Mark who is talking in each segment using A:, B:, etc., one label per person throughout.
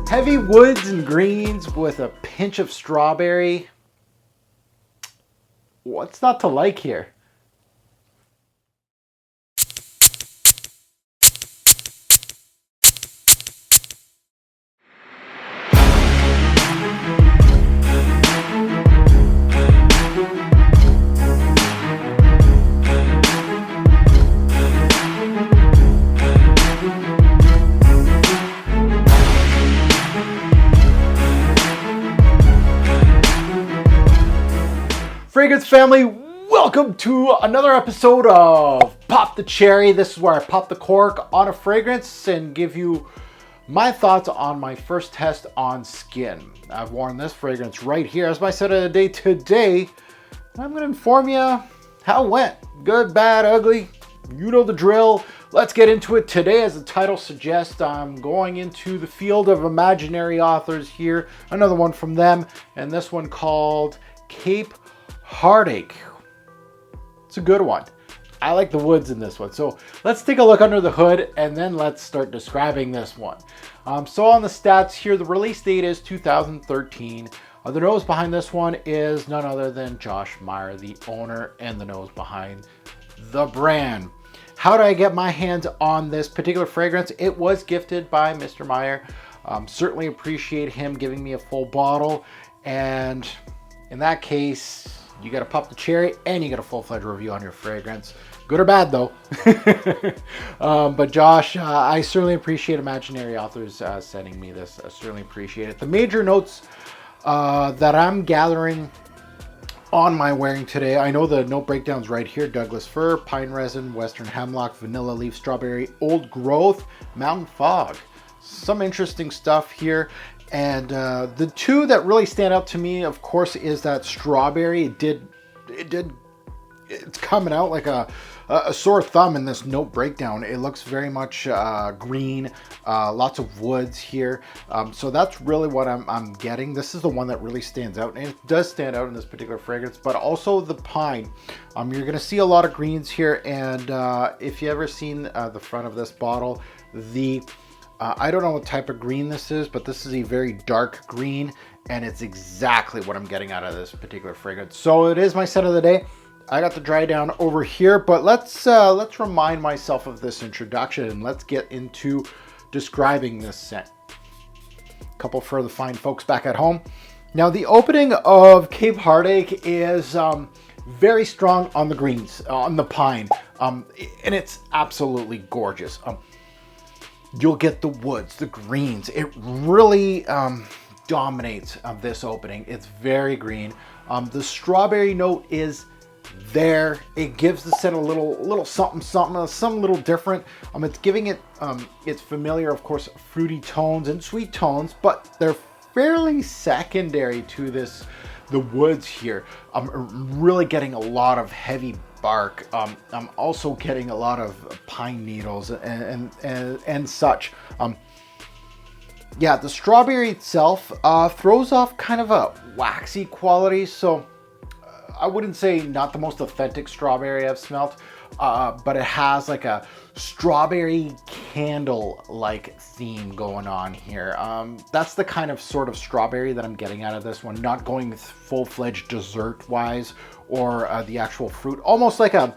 A: Heavy woods and greens with a pinch of strawberry. What's not to like here? Fragrance family, welcome to another episode of Pop the Cherry. This is where I pop the cork on a fragrance and give you my thoughts on my first test on skin. I've worn this fragrance right here as my set of the day today. I'm going to inform you how it went. Good, bad, ugly. You know the drill. Let's get into it. Today, as the title suggests, I'm going into the field of imaginary authors here. Another one from them, and this one called Cape Heartache. It's a good one. I like the woods in this one. So let's take a look under the hood and then let's start describing this one. So on the stats here, the release date is 2013. The nose behind this one is none other than Josh Meyer, the owner and the nose behind the brand. How did I get my hands on this particular fragrance? It was gifted by Mr. Meyer. Certainly appreciate him giving me a full bottle. And in that case, you got to pop the cherry and you get a full-fledged review on your fragrance. Good or bad, though. But Josh, I certainly appreciate imaginary authors sending me this. I certainly appreciate it. The major notes that I'm gathering on my wearing today, I know the note breakdown's right here. Douglas fir, pine resin, western hemlock, vanilla leaf, strawberry, old growth, mountain fog. Some interesting stuff here. And the two that really stand out to me, of course, is that strawberry. It's coming out like a sore thumb in this note breakdown. It looks very much green, lots of woods here. So that's really what I'm getting. This is the one that really stands out, and it does stand out in this particular fragrance, but also the pine. You're gonna see a lot of greens here, and if you ever seen the front of this bottle, I don't know what type of green this is, but this is a very dark green, and it's exactly what I'm getting out of this particular fragrance. So it is my scent of the day. I got the dry down over here, but let's remind myself of this introduction and let's get into describing this scent. A couple for the fine folks back at home. Now, the opening of Cape Heartache is very strong on the greens, on the pine, and it's absolutely gorgeous. You'll get the woods, the greens. It really dominates this opening. It's very green. The strawberry note is there. It gives the scent a little something, some little different. It's giving it its familiar, of course, fruity tones and sweet tones, but they're fairly secondary to this. The woods here. I'm really getting a lot of heavy bark. I'm also getting a lot of pine needles and such. Yeah, the strawberry itself throws off kind of a waxy quality, so I wouldn't say not the most authentic strawberry I've smelt, but it has like a strawberry candle-like theme going on here. That's the kind of sort of strawberry that I'm getting out of this one, not going full-fledged dessert-wise or the actual fruit, almost like a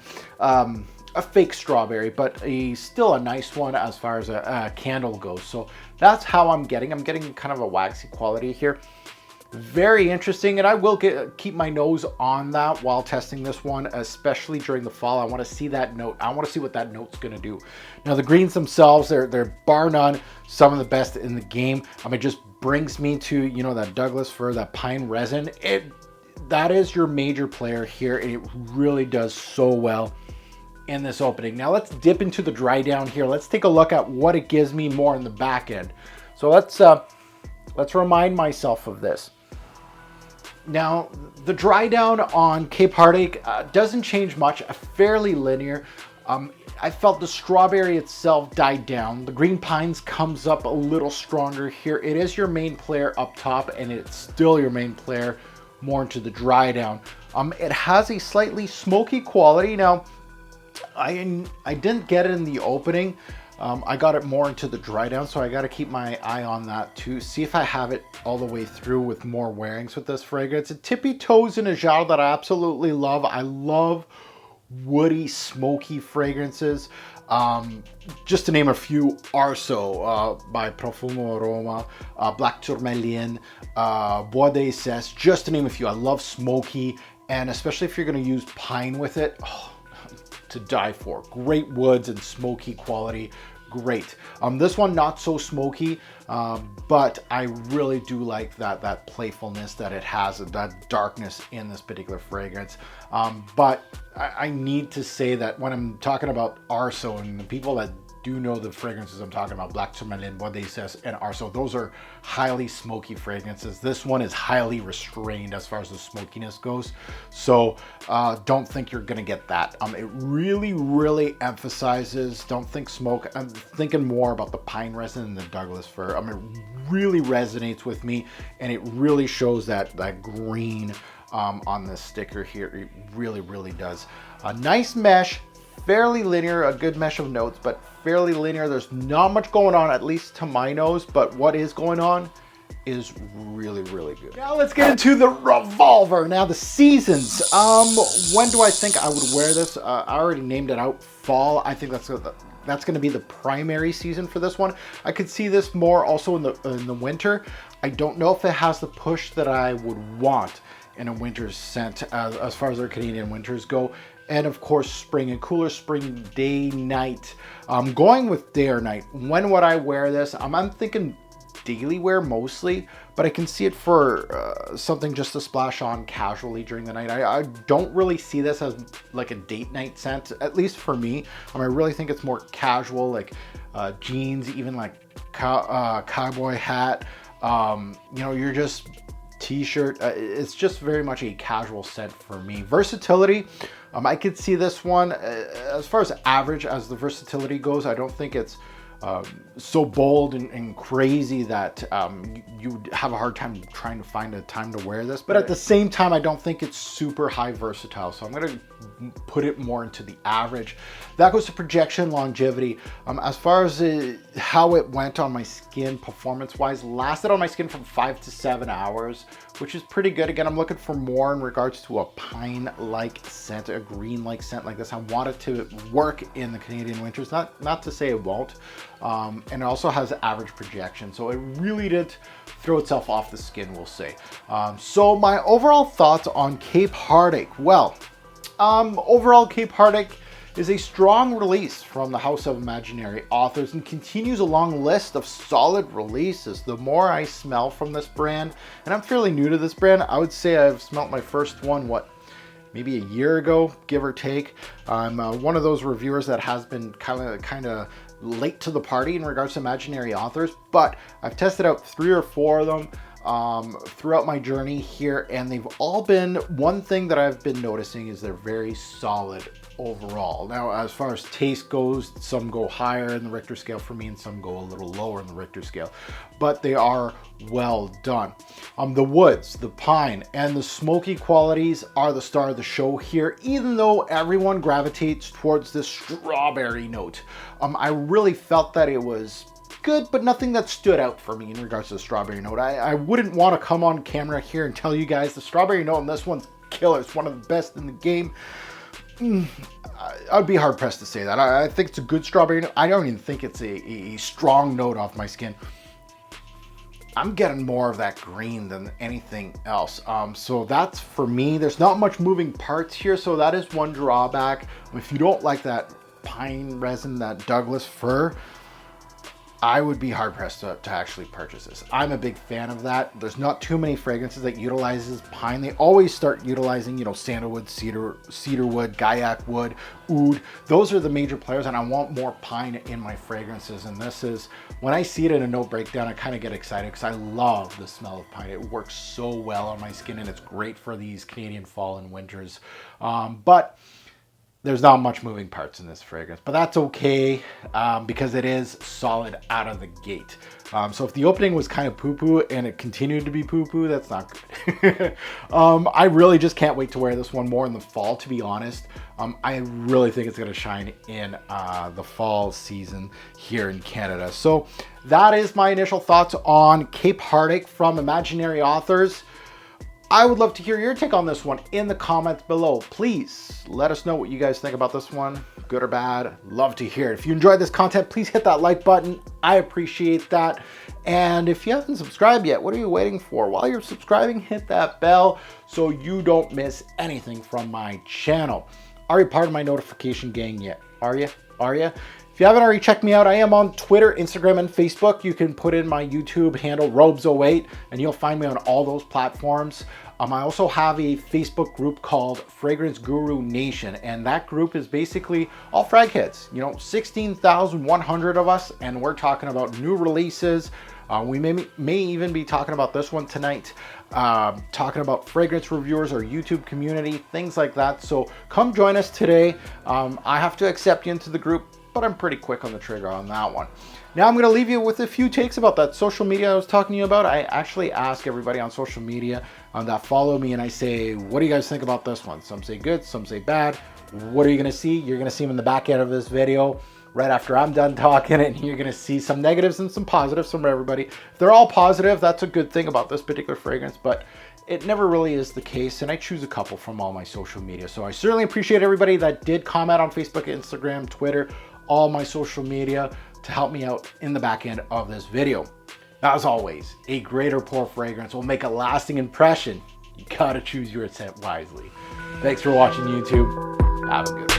A: fake strawberry, but still a nice one as far as a candle goes. So that's how I'm getting kind of a waxy quality here. Very interesting, and I will keep my nose on that while testing this one, especially during the fall. I want to see that note. I want to see what that note's going to do. Now, the greens themselves, they're bar none some of the best in the game. It just brings me to, that Douglas fir, that pine resin. That is your major player here, and it really does so well in this opening. Now, let's dip into the dry down here. Let's take a look at what it gives me more in the back end. So let's remind myself of this. Now, the dry down on Cape Heartache doesn't change much, fairly linear. I felt the strawberry itself died down. The green pines comes up a little stronger here. It is your main player up top, and it's still your main player more into the dry down. It has a slightly smoky quality. Now, I didn't get it in the opening, I got it more into the dry down, so I got to keep my eye on that too. See if I have it all the way through with more wearings with this fragrance. It tippy toes in a genre that I absolutely love. I love woody, smoky fragrances. Just to name a few, Arso by Profumo Aroma, Black Tourmaline, Bois d'Essence, just to name a few. I love smoky, and especially if you're going to use pine with it, to die for. Great woods and smoky quality. Great. This one not so smoky, but I really do like that playfulness that it has, that darkness in this particular fragrance. But I need to say that when I'm talking about Arso, and the people that do know the fragrances I'm talking about, Black Tourmaline, Bois d'Essence, and Arso, those are highly smoky fragrances. This one is highly restrained as far as the smokiness goes. So don't think you're gonna get that. It really, really emphasizes, don't think smoke, I'm thinking more about the pine resin and the Douglas fir. It really resonates with me, and it really shows that green on this sticker here. It really, really does. A nice mesh, fairly linear, a good mesh of notes, but fairly linear. There's not much going on, at least to my nose, but what is going on is really, really good. Now let's get into the Revolver. Now the seasons. When do I think I would wear this? I already named it out, fall. I think that's going to be the primary season for this one. I could see this more also in the winter. I don't know if it has the push that I would want in a winter scent as far as our Canadian winters go. And of course, spring and cooler spring, day, night. I'm going with day or night. When would I wear this? I'm thinking daily wear mostly, but I can see it for something just to splash on casually during the night. I don't really see this as like a date night scent, at least for me. I really think it's more casual, like jeans, even like cowboy hat. You're just t-shirt. It's just very much a casual scent for me. Versatility. I could see this one as far as average as the Versatility goes. I don't think it's so bold and crazy that you have a hard time trying to find a time to wear this. But at the same time, I don't think it's super high versatile. So I'm going to put it more into the average. That goes to projection, longevity. As far as how it went on my skin performance-wise, lasted on my skin from 5 to 7 hours, which is pretty good. Again, I'm looking for more in regards to a pine-like scent, a green-like scent like this. I want it to work in the Canadian winters, not to say it won't. And it also has average projection, so it really did throw itself off the skin, we'll say. So my overall thoughts on Cape Heartache. Well, overall Cape Heartache is a strong release from the House of Imaginary Authors and continues a long list of solid releases. The more I smell from this brand, and I'm fairly new to this brand, I would say I've smelt my first one, maybe a year ago, give or take. I'm one of those reviewers that has been kind of late to the party in regards to Imaginary Authors, but I've tested out 3 or 4 of them throughout my journey here, and they've all been, one thing that I've been noticing is they're very solid overall. Now, as far as taste goes, some go higher in the Richter scale for me and some go a little lower in the Richter scale, but they are well done. The woods, the pine, and the smoky qualities are the star of the show here, even though everyone gravitates towards this strawberry note. I really felt that it was good, but nothing that stood out for me in regards to the strawberry note. I wouldn't want to come on camera here and tell you guys the strawberry note on this one's killer. It's one of the best in the game. I'd be hard pressed to say that. I think it's a good strawberry note. I don't even think it's a strong note off my skin. I'm getting more of that green than anything else. So that's for me. There's not much moving parts here, so that is one drawback. If you don't like that pine resin, that Douglas fir, I would be hard pressed to actually purchase this. I'm a big fan of that. There's not too many fragrances that utilizes pine. They always start utilizing, sandalwood, cedarwood, gaiac wood, oud. Those are the major players, and I want more pine in my fragrances. And this is, when I see it in a note breakdown, I kind of get excited because I love the smell of pine. It works so well on my skin, and it's great for these Canadian fall and winters. But there's not much moving parts in this fragrance, but that's okay because it is solid out of the gate. So if the opening was kind of poo-poo and it continued to be poo-poo, that's not good. I really just can't wait to wear this one more in the fall, to be honest. I really think it's going to shine in the fall season here in Canada. So that is my initial thoughts on Cape Heartache from Imaginary Authors. I would love to hear your take on this one in the comments below. Please let us know what you guys think about this one, good or bad. Love to hear it. If you enjoyed this content, please hit that like button. I appreciate that. And if you haven't subscribed yet, what are you waiting for? While you're subscribing, hit that bell so you don't miss anything from my channel. Are you part of my notification gang yet? Are you? If you haven't already checked me out, I am on Twitter, Instagram, and Facebook. You can put in my YouTube handle, Robes08, and you'll find me on all those platforms. I also have a Facebook group called Fragrance Guru Nation, and that group is basically all frag heads. 16,100 of us, and we're talking about new releases. We may even be talking about this one tonight, talking about fragrance reviewers, our YouTube community, things like that. So come join us today. I have to accept you into the group, but I'm pretty quick on the trigger on that one. Now I'm going to leave you with a few takes about that social media I was talking to you about. I actually ask everybody on social media that follow me, and I say, what do you guys think about this one? Some say good, some say bad. What are you going to see? You're going to see them in the back end of this video right after I'm done talking, and you're going to see some negatives and some positives from everybody. If they're all positive, that's a good thing about this particular fragrance, but it never really is the case, and I choose a couple from all my social media. So I certainly appreciate everybody that did comment on Facebook, Instagram, Twitter, all my social media to help me out in the back end of this video. As always, a great or poor fragrance will make a lasting impression. You gotta choose your scent wisely. Thanks for watching YouTube. Have a good one.